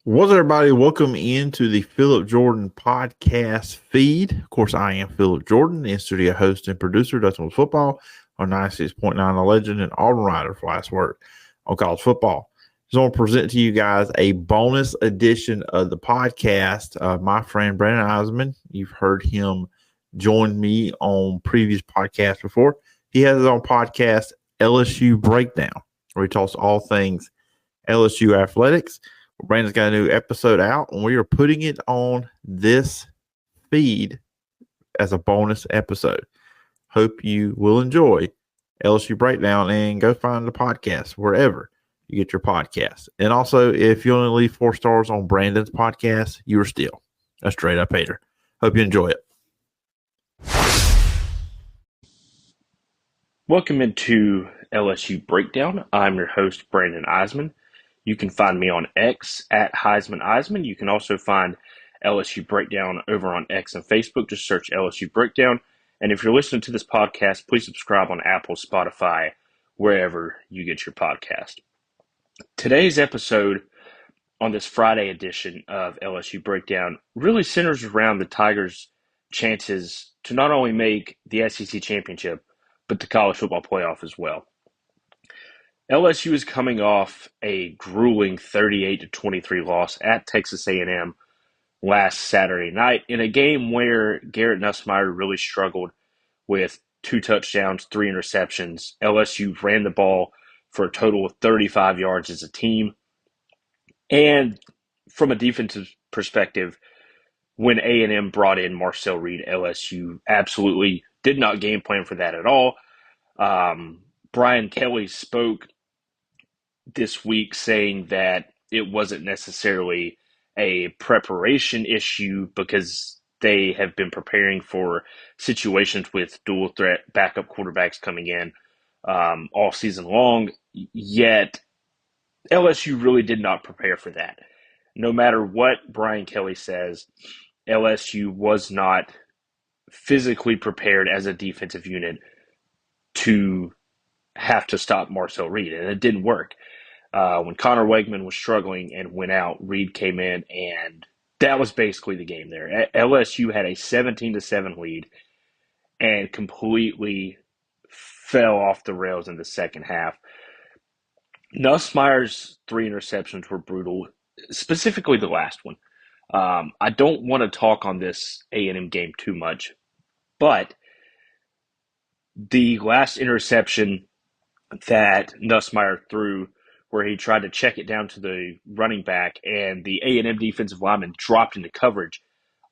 What's up, everybody? Welcome into the Philip Jordan podcast feed. Of course, I am Philip Jordan, in studio host and producer, Dutchman's Football on 96.9 The Legend and Auburn Rider for last word on college football. Just want to present to you guys a bonus edition of the podcast. My friend Brandon Eisman, you've heard him join me on previous podcasts before. He has his own podcast, LSU Breakdown, where he talks all things LSU athletics. Brandon's got a new episode out, and we are putting it on this feed as a bonus episode. Hope you will enjoy LSU Breakdown and go find the podcast wherever you get your podcast. And also, if you only leave 4 stars on Brandon's podcast, you are still a straight up hater. Hope you enjoy it. Welcome into LSU Breakdown. I'm your host, Brandon Eisman. You can find me on X at Heisman Eisman. You can also find LSU Breakdown over on X and Facebook. Just search LSU Breakdown. And if you're listening to this podcast, please subscribe on Apple, Spotify, wherever you get your podcast. Today's episode on this Friday edition of LSU Breakdown really centers around the Tigers' chances to not only make the SEC championship, but the college football playoff as well. LSU is coming off a grueling 38-23 loss at Texas A&M last Saturday night in a game where Garrett Nussmeier really struggled with 2 touchdowns, 3 interceptions. LSU ran the ball for a total of 35 yards as a team. And from a defensive perspective, when A&M brought in Marcel Reed, LSU absolutely did not game plan for that at all. Brian Kelly spoke this week saying that it wasn't necessarily a preparation issue because they have been preparing for situations with dual threat backup quarterbacks coming in all season long, yet LSU really did not prepare for that. No matter what Brian Kelly says, LSU was not physically prepared as a defensive unit to have to stop Marcel Reed, and it didn't work. When Connor Wegman was struggling and went out, Reed came in, and that was basically the game there. LSU had a 17-7 lead and completely fell off the rails in the second half. Nussmeier's 3 interceptions were brutal, specifically the last one. I don't want to talk on this A&M game too much, but the last interception that Nussmeier threw, where he tried to check it down to the running back and the A&M defensive lineman dropped into coverage.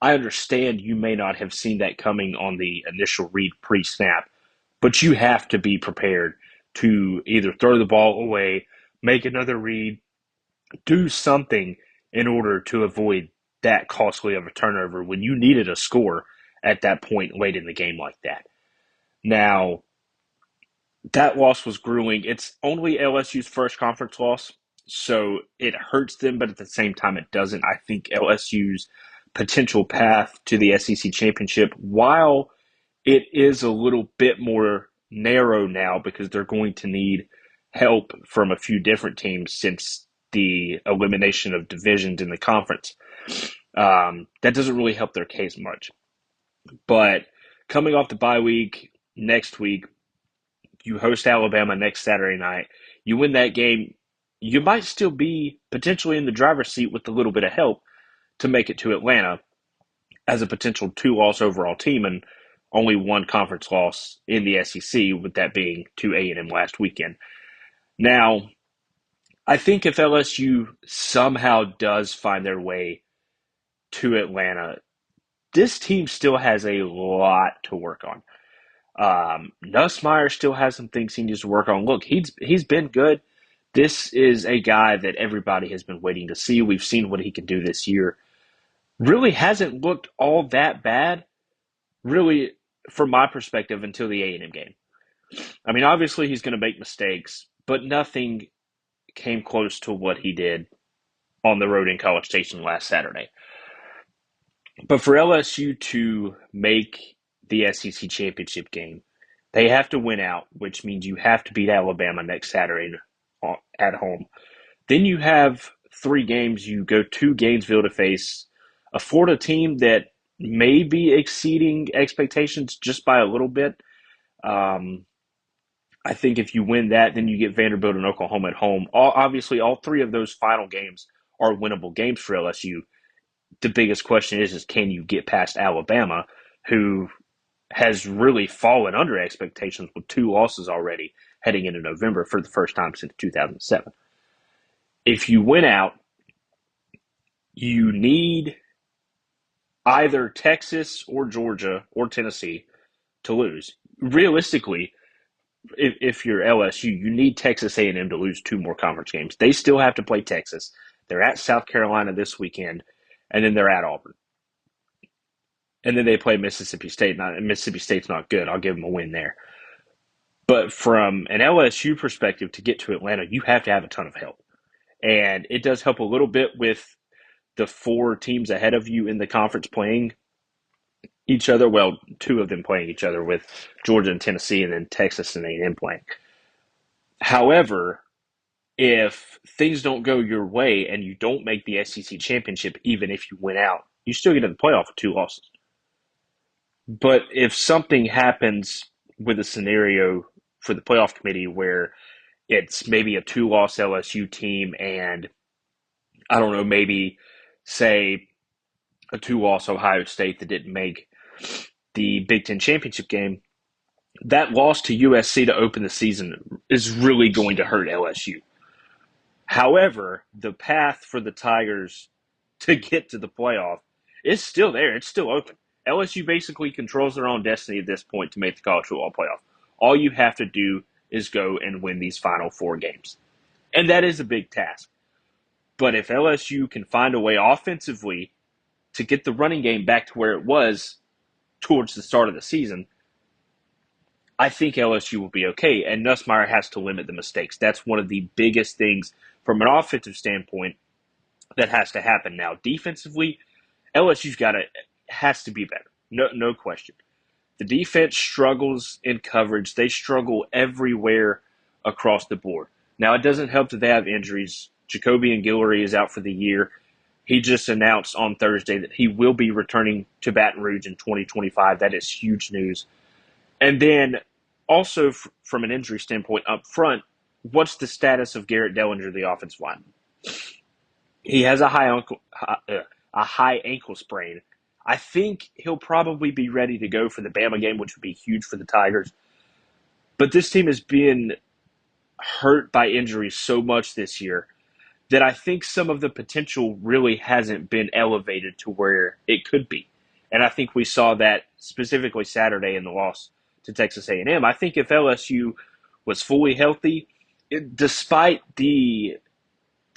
I understand you may not have seen that coming on the initial read pre-snap, but you have to be prepared to either throw the ball away, make another read, do something in order to avoid that costly of a turnover when you needed a score at that point late in the game like that. Now, that loss was grueling. It's only LSU's first conference loss, so it hurts them, but at the same time it doesn't. I think LSU's potential path to the SEC championship, while it is a little bit more narrow now because they're going to need help from a few different teams since the elimination of divisions in the conference. That doesn't really help their case much. But coming off the bye week, next week, you host Alabama next Saturday night. You win that game, you might still be potentially in the driver's seat with a little bit of help to make it to Atlanta as a potential 2-loss overall team and only 1 conference loss in the SEC, with that being to A&M last weekend. Now, I think if LSU somehow does find their way to Atlanta, this team still has a lot to work on. Nussmeier still has some things he needs to work on. Look, he's been good. This is a guy that everybody has been waiting to see. We've seen what he can do this year. Really hasn't looked all that bad, really, from my perspective, until the A&M game. I mean, obviously he's going to make mistakes, but nothing came close to what he did on the road in College Station last Saturday. But for LSU to make the SEC championship game, they have to win out, which means you have to beat Alabama next Saturday at home. Then you have 3 games, you go to Gainesville to face a Florida team that may be exceeding expectations just by a little bit. Um, I think if you win that, then you get Vanderbilt and Oklahoma at home. Obviously, all 3 of those final games are winnable games for LSU. The biggest question is can you get past Alabama, who has really fallen under expectations with 2 losses already heading into November for the first time since 2007. If you win out, you need either Texas or Georgia or Tennessee to lose. Realistically, if you're LSU, you need Texas A&M to lose 2 more conference games. They still have to play Texas. They're at South Carolina this weekend, and then they're at Auburn. And then they play Mississippi State. Mississippi State's not good. I'll give them a win there. But from an LSU perspective, to get to Atlanta, you have to have a ton of help. And it does help a little bit with the 4 teams ahead of you in the conference playing each other. Well, 2 of them playing each other, with Georgia and Tennessee, and then Texas and A&M playing. However, if things don't go your way and you don't make the SEC championship, even if you win out, you still get in the playoff with 2 losses. But if something happens with a scenario for the playoff committee where it's maybe a 2-loss LSU team and, I don't know, maybe say a 2-loss Ohio State that didn't make the Big Ten championship game, that loss to USC to open the season is really going to hurt LSU. However, the path for the Tigers to get to the playoff is still there. It's still open. LSU basically controls their own destiny at this point to make the college football playoff. All you have to do is go and win these final 4 games. And that is a big task. But if LSU can find a way offensively to get the running game back to where it was towards the start of the season, I think LSU will be okay. And Nussmeier has to limit the mistakes. That's one of the biggest things from an offensive standpoint that has to happen. Now, defensively, LSU's has to be better. No question. The defense struggles in coverage. They struggle everywhere across the board. Now, it doesn't help that they have injuries. Jacoby Guillory is out for the year. He just announced on Thursday that he will be returning to Baton Rouge in 2025. That is huge news. And then also from an injury standpoint up front, what's the status of Garrett Dellinger, the offensive lineman? He has a high ankle sprain. I think he'll probably be ready to go for the Bama game, which would be huge for the Tigers. But this team has been hurt by injuries so much this year that I think some of the potential really hasn't been elevated to where it could be. And I think we saw that specifically Saturday in the loss to Texas A&M. I think if LSU was fully healthy, despite the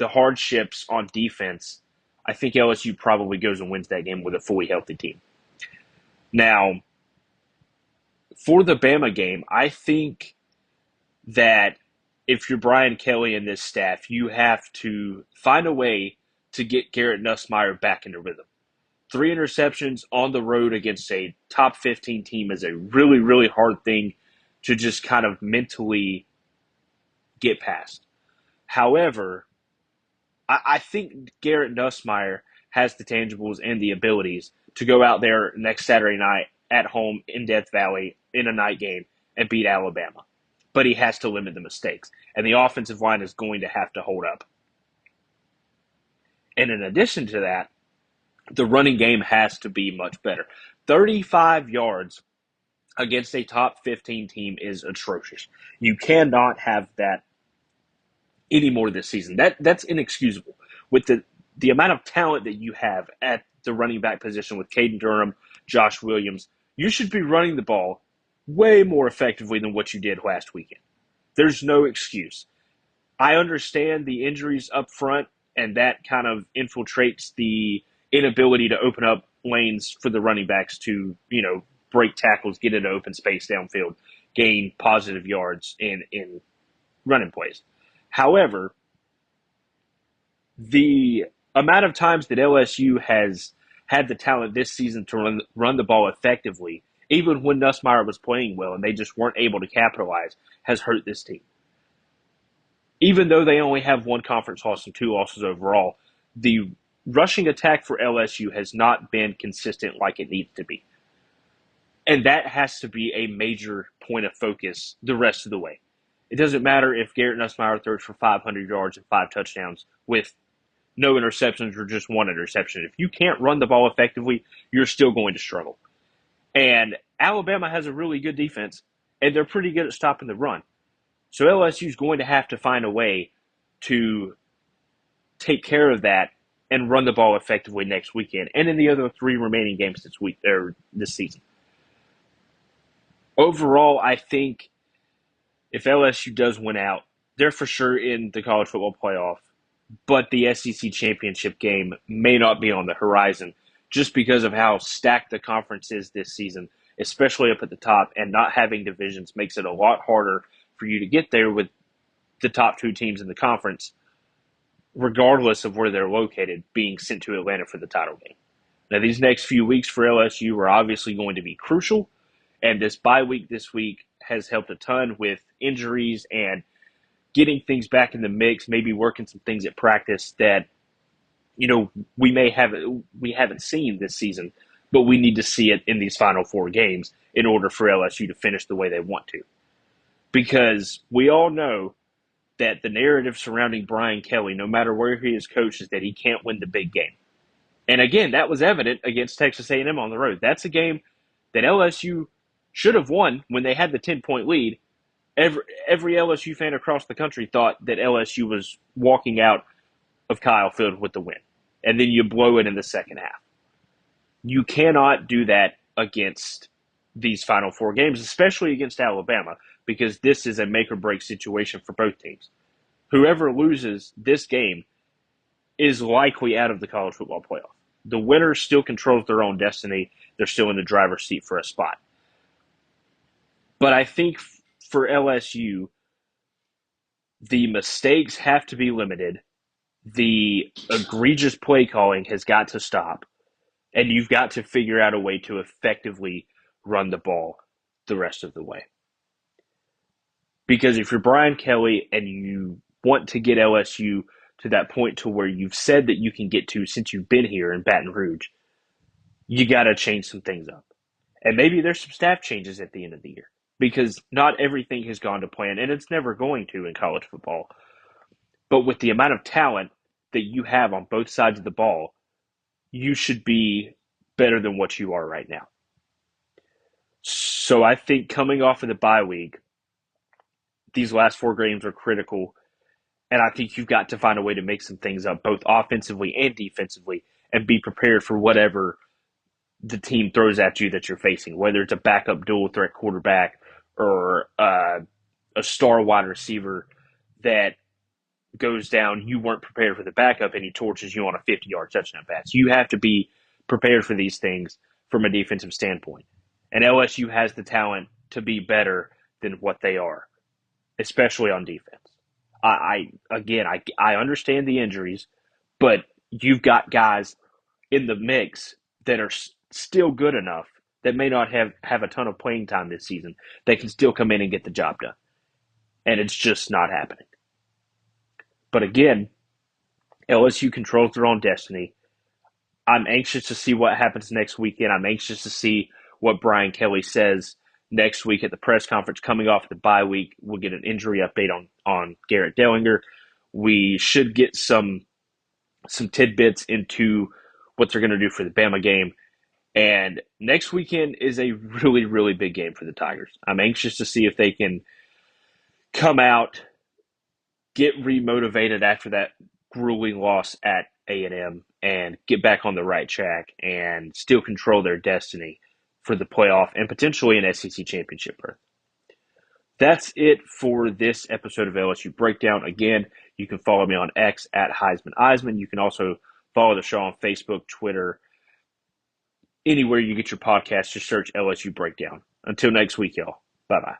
hardships on defense, I think LSU probably goes and wins that game with a fully healthy team. Now, for the Bama game, I think that if you're Brian Kelly and this staff, you have to find a way to get Garrett Nussmeier back into rhythm. 3 interceptions on the road against a top 15 team is a really, really hard thing to just kind of mentally get past. However, I think Garrett Nussmeier has the tangibles and the abilities to go out there next Saturday night at home in Death Valley in a night game and beat Alabama. But he has to limit the mistakes. And the offensive line is going to have to hold up. And in addition to that, the running game has to be much better. 35 yards against a top 15 team is atrocious. You cannot have that anymore this season. That's inexcusable. With the amount of talent that you have at the running back position with Caden Durham, Josh Williams, you should be running the ball way more effectively than what you did last weekend. There's no excuse. I understand the injuries up front, and that kind of infiltrates the inability to open up lanes for the running backs to, break tackles, get into open space downfield, gain positive yards in running plays. However, the amount of times that LSU has had the talent this season to run the ball effectively, even when Nussmeier was playing well and they just weren't able to capitalize, has hurt this team. even though they only have one conference loss and two losses overall, the rushing attack for LSU has not been consistent like it needs to be. And that has to be a major point of focus the rest of the way. It doesn't matter if Garrett Nussmeier throws for 500 yards and 5 touchdowns with no interceptions or just one interception. If you can't run the ball effectively, you're still going to struggle. And Alabama has a really good defense, and they're pretty good at stopping the run. So LSU is going to have to find a way to take care of that and run the ball effectively next weekend and in the other 3 remaining games this season. Overall, I think if LSU does win out, they're for sure in the college football playoff, but the SEC championship game may not be on the horizon just because of how stacked the conference is this season, especially up at the top, and not having divisions makes it a lot harder for you to get there with the top 2 teams in the conference, regardless of where they're located, being sent to Atlanta for the title game. Now, these next few weeks for LSU are obviously going to be crucial, and this bye week this week has helped a ton with injuries and getting things back in the mix, maybe working some things at practice that, we haven't seen this season, but we need to see it in these final 4 games in order for LSU to finish the way they want to. Because we all know that the narrative surrounding Brian Kelly, no matter where he is coached, is that he can't win the big game. And again, that was evident against Texas A&M on the road. That's a game that LSU should have won when they had the 10-point lead. Every LSU fan across the country thought that LSU was walking out of Kyle Field with the win. And then you blow it in the second half. You cannot do that against these final 4 games, especially against Alabama, because this is a make-or-break situation for both teams. Whoever loses this game is likely out of the college football playoff. The winner still controls their own destiny. They're still in the driver's seat for a spot. But I think for LSU, the mistakes have to be limited. The egregious play calling has got to stop. And you've got to figure out a way to effectively run the ball the rest of the way. Because if you're Brian Kelly and you want to get LSU to that point to where you've said that you can get to since you've been here in Baton Rouge, you got to change some things up. And maybe there's some staff changes at the end of the year because not everything has gone to plan, and it's never going to in college football. But with the amount of talent that you have on both sides of the ball, you should be better than what you are right now. So I think coming off of the bye week, these last 4 games are critical, and I think you've got to find a way to make some things up, both offensively and defensively, and be prepared for whatever the team throws at you that you're facing, whether it's a backup dual threat quarterback or a star wide receiver that goes down, you weren't prepared for the backup, and he torches you on a 50-yard touchdown pass. You have to be prepared for these things from a defensive standpoint. And LSU has the talent to be better than what they are, especially on defense. I understand the injuries, but you've got guys in the mix that are still good enough that may not have a ton of playing time this season. They can still come in and get the job done. And it's just not happening. But again, LSU controls their own destiny. I'm anxious to see what happens next weekend. I'm anxious to see what Brian Kelly says next week at the press conference coming off the bye week. We'll get an injury update on Garrett Dellinger. We should get some tidbits into what they're going to do for the Bama game. And next weekend is a really, really big game for the Tigers. I'm anxious to see if they can come out, get remotivated after that grueling loss at A&M, and get back on the right track and still control their destiny for the playoff and potentially an SEC championship berth. That's it for this episode of LSU Breakdown. Again, you can follow me on X at Heisman Eisman. You can also follow the show on Facebook, Twitter, anywhere you get your podcast. Just search LSU Breakdown. Until next week, y'all. Bye-bye.